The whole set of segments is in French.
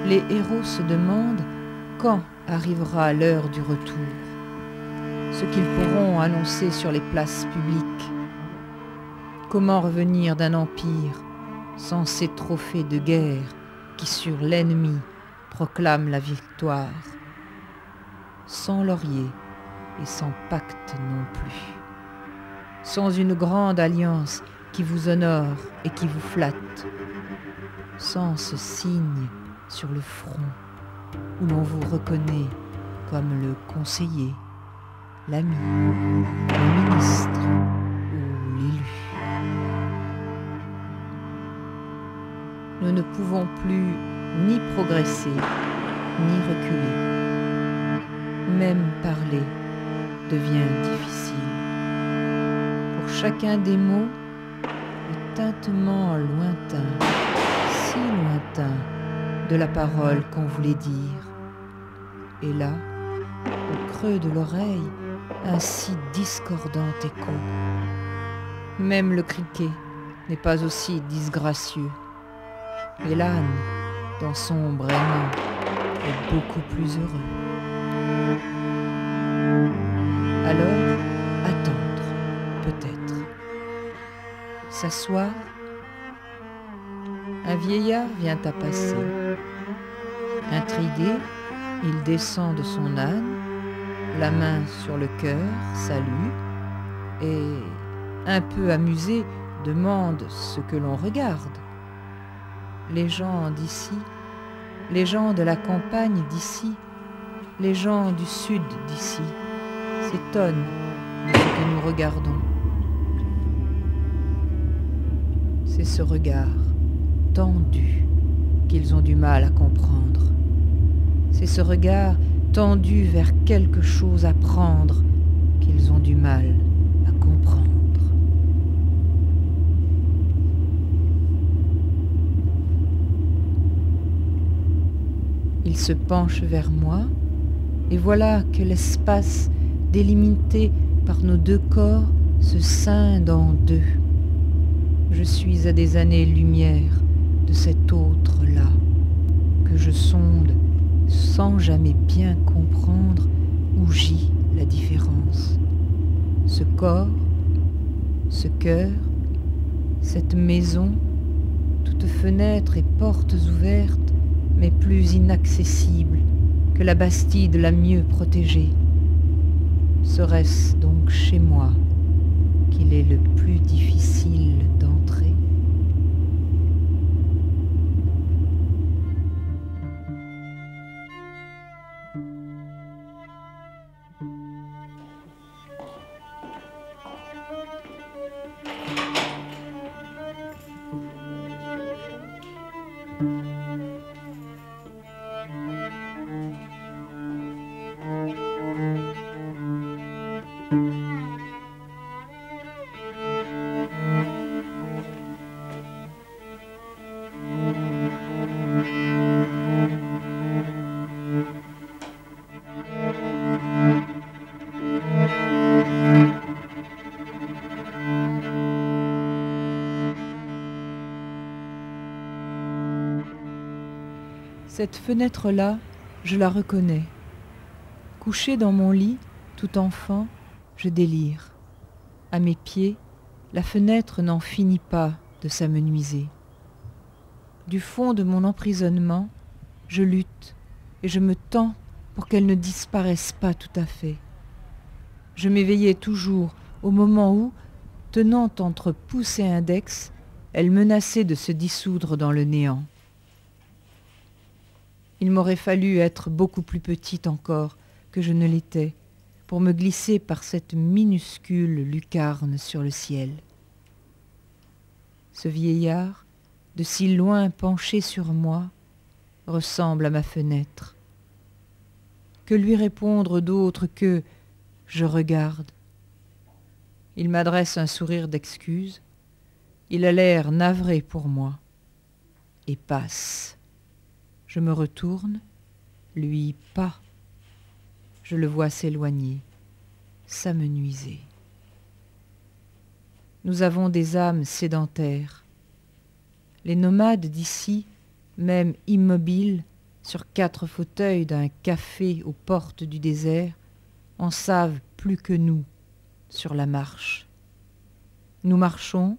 Les héros se demandent quand arrivera l'heure du retour, ce qu'ils pourront annoncer sur les places publiques. Comment revenir d'un empire sans ces trophées de guerre qui sur l'ennemi proclament la victoire, sans laurier et sans pacte non plus, sans une grande alliance qui vous honore et qui vous flatte, sans ce signe sur le front où l'on vous reconnaît comme le conseiller, l'ami, le ministre ou l'élu. Nous ne pouvons plus ni progresser ni reculer. Même parler devient difficile. Pour chacun des mots, le tintement lointain, si lointain, de la parole qu'on voulait dire. Et là, au creux de l'oreille, un si discordant écho. Même le criquet n'est pas aussi disgracieux. Et l'âne, dans son braiement, est beaucoup plus heureux. Alors, attendre, peut-être. S'asseoir, Un vieillard vient à passer. Intrigué, il descend de son âne, la main sur le cœur, salue, et, un peu amusé, demande ce que l'on regarde. Les gens d'ici, les gens de la campagne d'ici, les gens du sud d'ici s'étonnent de ce que nous regardons. C'est ce regard tendu qu'ils ont du mal à comprendre. C'est ce regard tendu vers quelque chose à prendre qu'ils ont du mal à comprendre. Il se penche vers moi, et voilà que l'espace délimité par nos deux corps se scinde en deux. Je suis à des années-lumière de cet autre-là, que je sonde sans jamais bien comprendre où gît la différence. Ce corps, ce cœur, cette maison, toutes fenêtres et portes ouvertes, mais plus inaccessibles que la Bastide la mieux protégée. Serait-ce donc chez moi qu'il est le plus difficile d'entrer ? Cette fenêtre-là, je la reconnais. Couché dans mon lit, tout enfant, je délire. À mes pieds, la fenêtre n'en finit pas de s'amenuiser. Du fond de mon emprisonnement, je lutte et je me tends pour qu'elle ne disparaisse pas tout à fait. Je m'éveillais toujours au moment où, tenant entre pouce et index, elle menaçait de se dissoudre dans le néant. Il m'aurait fallu être beaucoup plus petite encore que je ne l'étais pour me glisser par cette minuscule lucarne sur le ciel. Ce vieillard, de si loin penché sur moi, ressemble à ma fenêtre. Que lui répondre d'autre que « je regarde ». Il m'adresse un sourire d'excuse, il a l'air navré pour moi, et passe. Je me retourne, lui pas. Je le vois s'éloigner, s'amenuiser. Nous avons des âmes sédentaires. Les nomades d'ici, même immobiles, sur 4 fauteuils d'un café aux portes du désert, en savent plus que nous sur la marche. Nous marchons,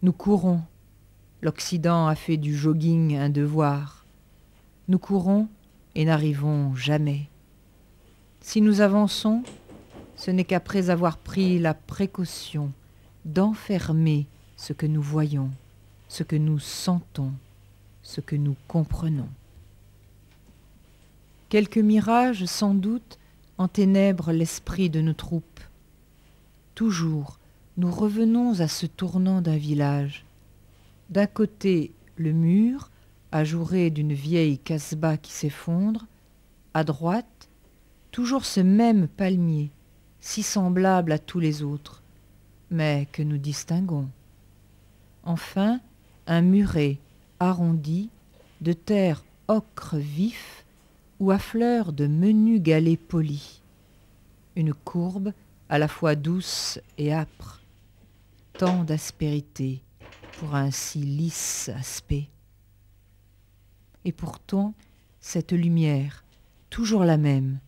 nous courons. L'Occident a fait du jogging un devoir. Nous courons et n'arrivons jamais. Si nous avançons, ce n'est qu'après avoir pris la précaution d'enfermer ce que nous voyons, ce que nous sentons, ce que nous comprenons. Quelques mirages, sans doute, enténèbrent l'esprit de nos troupes. Toujours, nous revenons à ce tournant d'un village. D'un côté, le mur, ajouré d'une vieille casbah qui s'effondre, à droite, toujours ce même palmier, si semblable à tous les autres, mais que nous distinguons. Enfin, un muret arrondi, de terre ocre vif ou à fleurs de menus galets polis. Une courbe à la fois douce et âpre, tant d'aspérité pour un si lisse aspect. Et pourtant, cette lumière, toujours la même,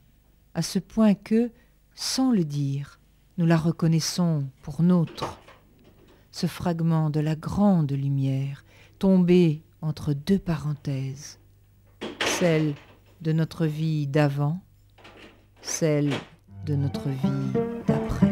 à ce point que, sans le dire, nous la reconnaissons pour nôtre. Ce fragment de la grande lumière, tombé entre deux parenthèses, celle de notre vie d'avant, celle de notre vie d'après.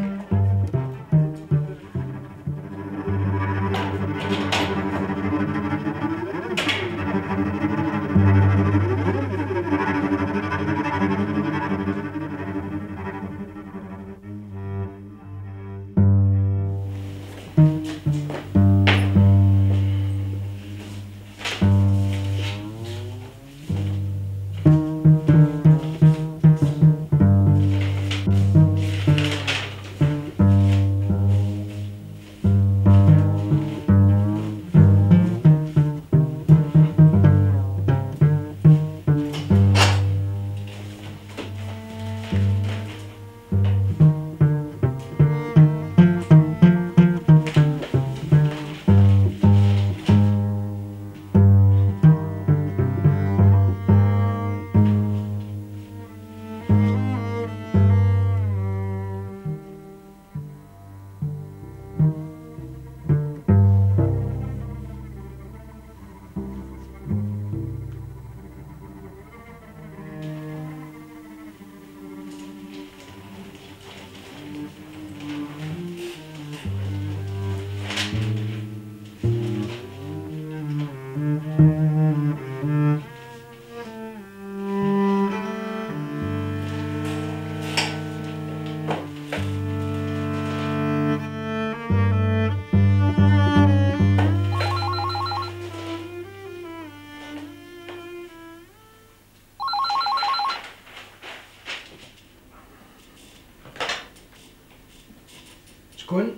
شكون؟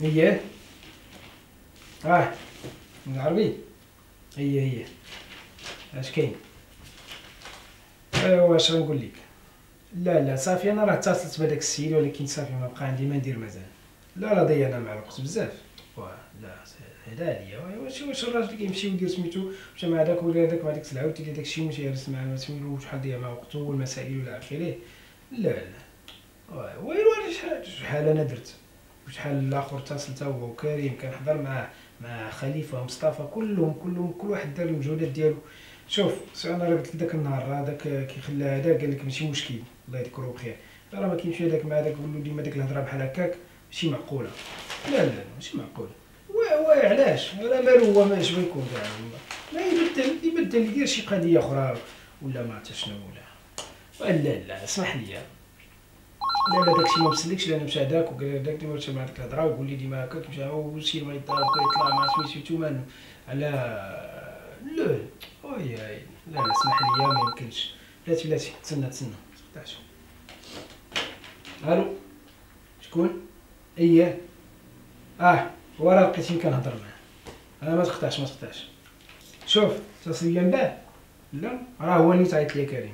هي من العربي. هي اش كاين؟ ايوا واش غنقول لك؟ لا صافي انا راه اتصلت بهذاك السيد ولكن صافي ما بقى عندي ما ندير مازال. لا ضيعنا مع الوقت بزاف. لا هذا عليا. واش الراجل كيمشي ويدير سميتو مشى مع داك ولا داك مع ديك السلعه وتيدير داك الشيء ومشى يجلس مع سميتو شحال ضيع مع وقته والمسائل والى اخره. لا ويلو شحال انا درت وشحال الاخر اتصلت هو وكريم كنحضر مع خليفه ومصطفى كلهم كل واحد دار المجهودات ديالو. شوف انا راه قلت لك داك النهار هذاك كيخلى هذا قال لك ماشي مشكل الله يذكره بخير. راه ما كيمشي هذاك مع هذاك يقول له ديما ديك الهضره بحال هكاك ماشي معقوله. لا ماشي معقوله. علاش راه مالو هو ما شنو يكون كاع ما يبدل يدير شي قضيه اخرى ولا ما حتى شنو ولا لا اسمح لي. لا داكشي ما مسلكش لان مشى هذاك وقال داك ديما مشى مع ديك الهضره ويقول لي ديما هكاك مشى هو شي ما يطلع مع سميتو مالو على لا لا اسمح لي ما يمكنش. بلاتي تسنى 16. الو شكون؟ هو راه لقيتني كنهضر معاه. انا ما تقطعش شوف اتصل بيا من بعد. لا راه هو اللي تعيط ليا كريم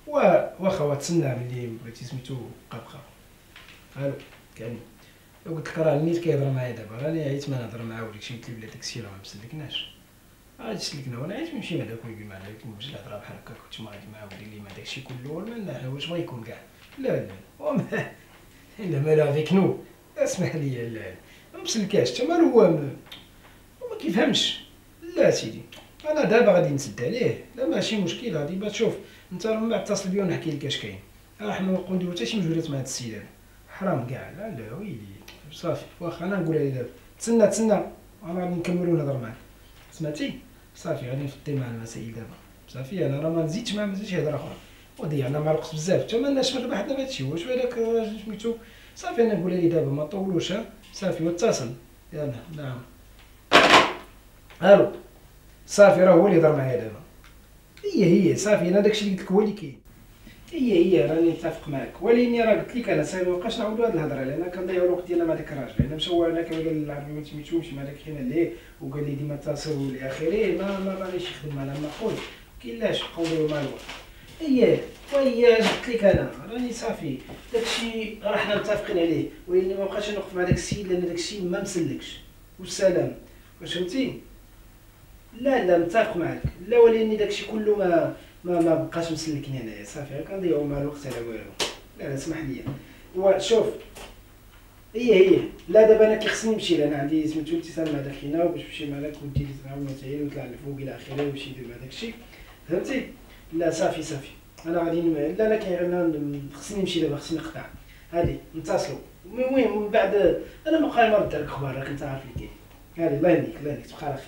واخا تسنى ملي بغيتي سميتو بقى. الو كريم قلت لك راه النيت كيهضر معايا دابا راني عييت ما نهضر معاه وداكشي قلت لي بلا داكشي راه ما مسلكناش. تسلكنا وانا عييت نمشي مع داك ويقول معايا ولكن ماشي الهضره بحال هكاك كنت ما غادي معاه ودير لي مع داكشي كله ولا واش بغا يكون كاع. لا الا مالو افيك نو اسمح لي. لا ما مسلكاش حتى مالو هو ما كيفهمش. لا سيدي انا دابا غادي نسد عليه. لا ماشي مشكل غادي تشوف انت من بعد اتصل بيا ونحكي لك اش كاين. حنا ما نبقاو نديرو حتى شي مجهودات مع هاد السيد هذا حرام كاع. لا ويلي صافي واخا انا نقولها ليه دابا تسنى انا غادي نكملو نهضر معاك سمعتي. صافي غادي نفضي مع المسائل دابا صافي. انا راه ما نزيدش معاه مازال شي هضره اخرى وضيعنا مع الوقت بزاف حتى مالناش من ربحنا بهادشي. واش هذاك سميتو صافي انا نقولها ليه دابا ما طولوش صافي واتصل. يلا نعم الو صافي راه هو اللي يهضر معايا دابا. هي صافي انا داكشي اللي قلت لك هو اللي كاين. هي راني متفق معاك ولكن راه قلت لك انا صافي مابقاش نعاودو هاد الهضره لان كنضيعو الوقت ديالنا مع داك الراجل. انا مشى انا قال العربي ما سميتو مشي مع داك خينا ليه وقال لي ديما اتصل والى اخره. ما رانيش يخدم معنا معقول كاينلاش نبقاو نديرو مع الوقت. قلت لك انا راني صافي داكشي راه حنا متفقين عليه ولكن ما بقاش نوقف مع داك السيد لان داك السيد ما مسلكش والسلام واش فهمتي. لا متفق معاك. لا ولكن داكشي كله ما بقاش مسلكني انايا صافي كنضيعو مع الوقت على والو. لا اسمح لي. شوف هي لا دابا انا كيخصني نمشي انا عندي سميتو اتصال مع داك خينا باش نمشي مع داك ودي لي تعاون تعيل ويطلع لفوق الى اخره ويمشي يدير مع داك الشيء فهمتي. لا صافي انا غادي لا كاين خصني نمشي دابا خصني نقطع هادي نتصلوا. المهم من بعد انا ما بقى نرد عليك اخبار راك انت عارف اللي كاين. هادي الله يهنيك تبقى على خير.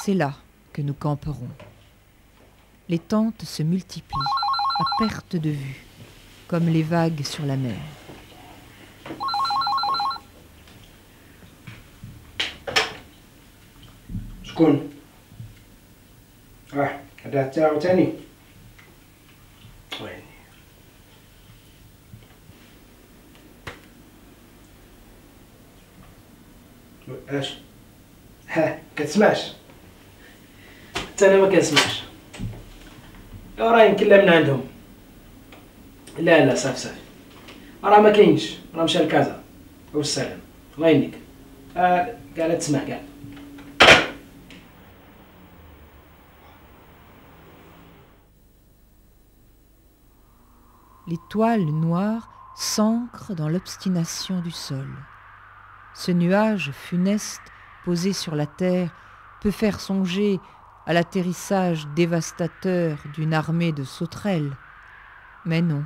C'est là que nous camperons. Les tentes se multiplient à perte de vue, comme les vagues sur la mer. شكون؟ هذا حتى عاوتاني وين اش كتسمعش؟ حتى انا ما كنسمعش. راه يمكن لا من عندهم. لا صافي راه ما كاينش، راه مشى لكازا والسلام. الله يهنيك. كاع لا تسمع كاع. Les toiles noires s'ancrent dans l'obstination du sol. Ce nuage funeste posé sur la terre peut faire songer à l'atterrissage dévastateur d'une armée de sauterelles. Mais non,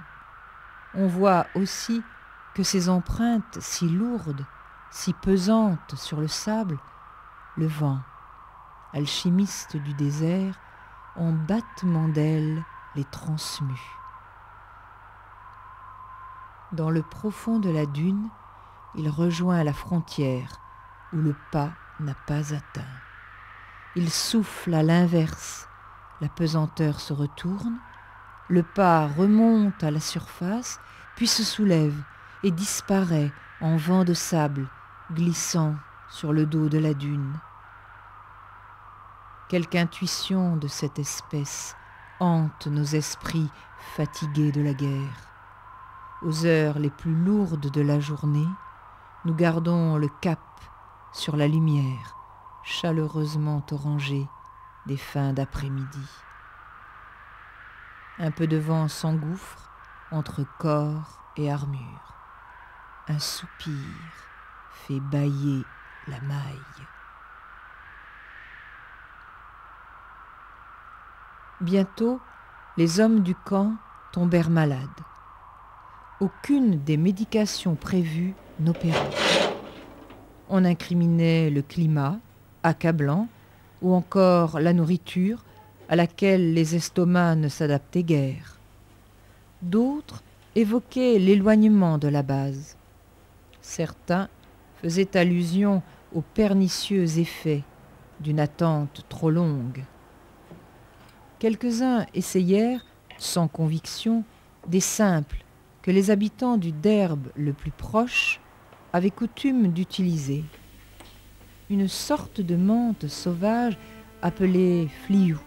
on voit aussi que ces empreintes si lourdes, si pesantes sur le sable, le vent, alchimiste du désert, en battement d'ailes les transmue. Dans le profond de la dune, il rejoint la frontière où le pas n'a pas atteint. Il souffle à l'inverse, la pesanteur se retourne, le pas remonte à la surface, puis se soulève et disparaît en vent de sable glissant sur le dos de la dune. Quelque intuition de cette espèce hante nos esprits fatigués de la guerre. Aux heures les plus lourdes de la journée, nous gardons le cap sur la lumière, chaleureusement orangée des fins d'après-midi. Un peu de vent s'engouffre entre corps et armure. Un soupir fait bâiller la maille. Bientôt, les hommes du camp tombèrent malades. Aucune des médications prévues n'opérait. On incriminait le climat, accablant, ou encore la nourriture, à laquelle les estomacs ne s'adaptaient guère. D'autres évoquaient l'éloignement de la base. Certains faisaient allusion aux pernicieux effets d'une attente trop longue. Quelques-uns essayèrent, sans conviction, des simples que les habitants du Derbe le plus proche avaient coutume d'utiliser. Une sorte de menthe sauvage appelée fliou.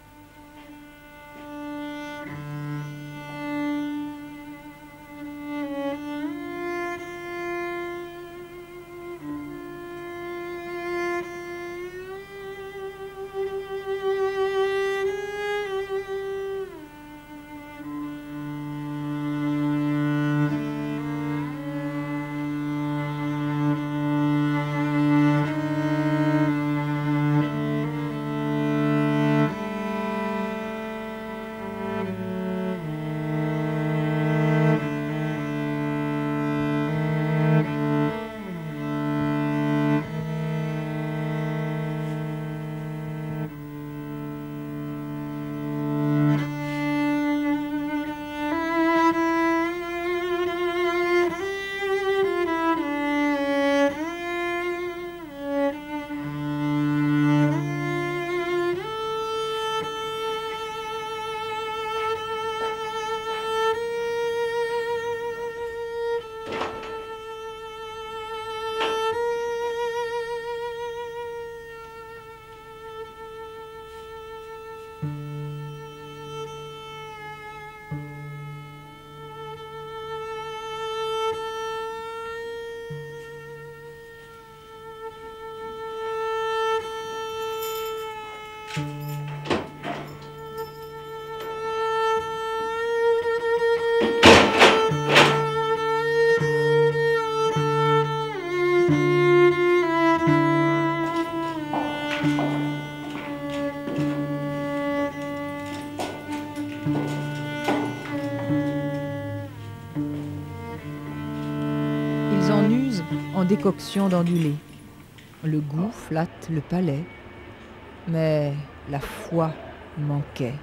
s'en usent en décoction d'andulé. Le goût flatte le palais, mais la foi manquait.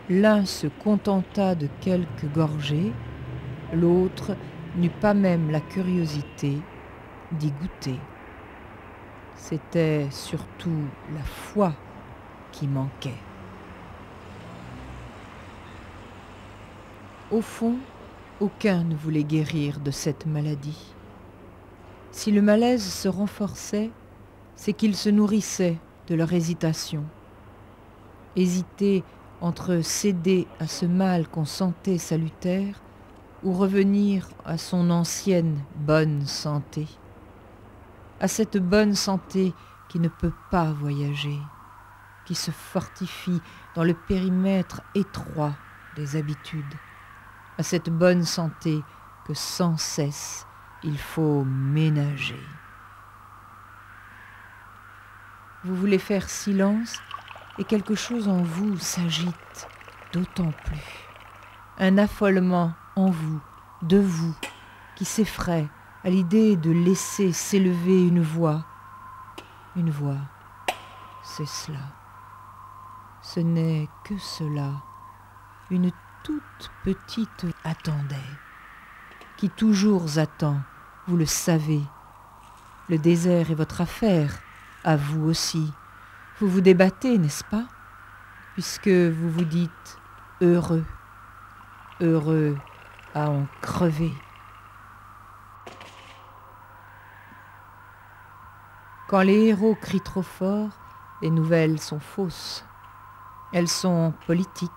L'un se contenta de quelques gorgées, l'autre n'eut pas même la curiosité d'y goûter. C'était surtout la foi qui manquait. Au fond, aucun ne voulait guérir de cette maladie. Si le malaise se renforçait, c'est qu'il se nourrissait de leur hésitation. Hésiter entre céder à ce mal qu'on sentait salutaire ou revenir à son ancienne bonne santé. À cette bonne santé qui ne peut pas voyager, qui se fortifie dans le périmètre étroit des habitudes, à cette bonne santé que sans cesse il faut ménager. Vous voulez faire silence et quelque chose en vous s'agite d'autant plus. Un affolement en vous, de vous, qui s'effraie à l'idée de laisser s'élever une voix. Une voix, c'est cela. Ce n'est que cela. Une toute petite attendait, qui toujours attend, vous le savez. Le désert est votre affaire, à vous aussi. Vous vous débattez, n'est-ce pas? Puisque vous vous dites heureux, heureux à en crever. Quand les héros crient trop fort, les nouvelles sont fausses. Elles sont politiques,